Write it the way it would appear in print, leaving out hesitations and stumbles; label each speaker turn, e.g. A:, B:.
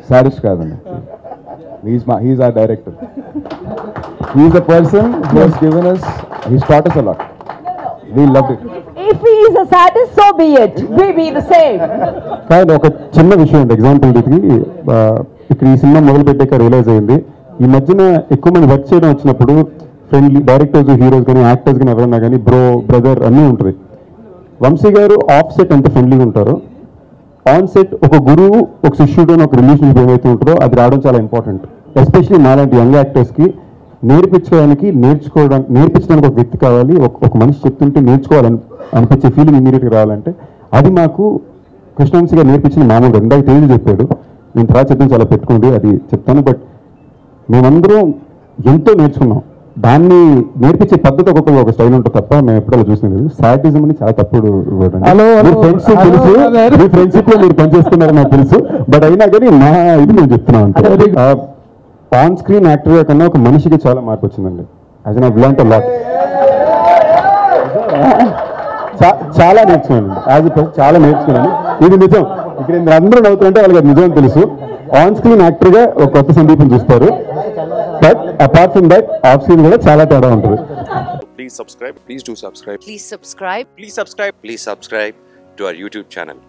A: Sadist కాదండి. He's our director. He's a person who has given us, he's taught us a lot. We loved it.
B: If he is a sadist, so be it. We be the same.
C: కానీ ఒక చిన్న విషయం అండి, example ఇది ఇక్కడ ఈ cinema మొదలు పెట్టాక రియలైజ్ అయింది. ఈ మధ్యన ఎక్కువ మంది వర్క్ చేయడం వచ్చినప్పుడు ఫ్రెండ్లీ డైరెక్టర్స్, హీరోస్ కానీ యాక్టర్స్ కానీ ఎవరన్నా కానీ బ్రదర్ అన్నీ ఉంటుంది. వంశీ గారు ఆఫ్ సెట్ ఎంత ఫ్రెండ్లీగా ఉంటారో, ఆన్ సెట్ ఒక గురువు ఒక శిష్యుడు అని ఒక రిలేషన్షిప్ ఏమైతే ఉంటుందో అది రావడం చాలా ఇంపార్టెంట్. ఎస్పెషలీ మాలాంటి యంగ్ యాక్టర్స్కి నేర్పించడానికి ఒక వ్యక్తి కావాలి. ఒక మనిషి చెప్తుంటే నేర్చుకోవాలని అనిపించే ఫీలింగ్ ఇమీడియట్గా రావాలంటే అది మాకు కృష్ణవంశీ గారు నేర్పించిన మామూలుగా ఇందాక తేజు చెప్పాడు, నేను తర్వాత చెప్తాను చాలా పెట్టుకోండి అది చెప్తాను. బట్ మేమందరం ఎంతో నేర్చుకున్నాం. దాన్ని నేర్పించే పద్ధతి ఒక స్టైల్ ఉంటుంది తప్ప మేము ఎప్పుడో చూసినాం లేదు. సాడిజం అని చాలా తప్పుడు ఫ్రెండ్స్ తెలుసు, మీ ఫ్రెండ్షిప్ లో మీరు పనిచేస్తున్నారు నాకు తెలుసు. బట్ అయినా కానీ నా ఇది నేను చెప్తున్నాను అంటే ఆన్ స్క్రీన్ యాక్టర్ కన్నా ఒక మనిషికి చాలా మార్పు వచ్చిందండి. As an I learned a lot. చాలా నేర్చుకున్నాను, చాలా నేర్చుకున్నాను. ఇది నిజం. ఇక్కడ అందరూ నవ్వుతుంటే వాళ్ళకి నిజం అని తెలుసు. ఆన్ స్క్రీన్ యాక్టర్ గా ఒక కొత్త సందీపం చూస్తారు. But apart from that off screen కూడా చాలా తేడా ఉంటుంది.
D: Please subscribe. Please do subscribe.
E: Please subscribe.
D: Please subscribe. Please subscribe to our YouTube channel.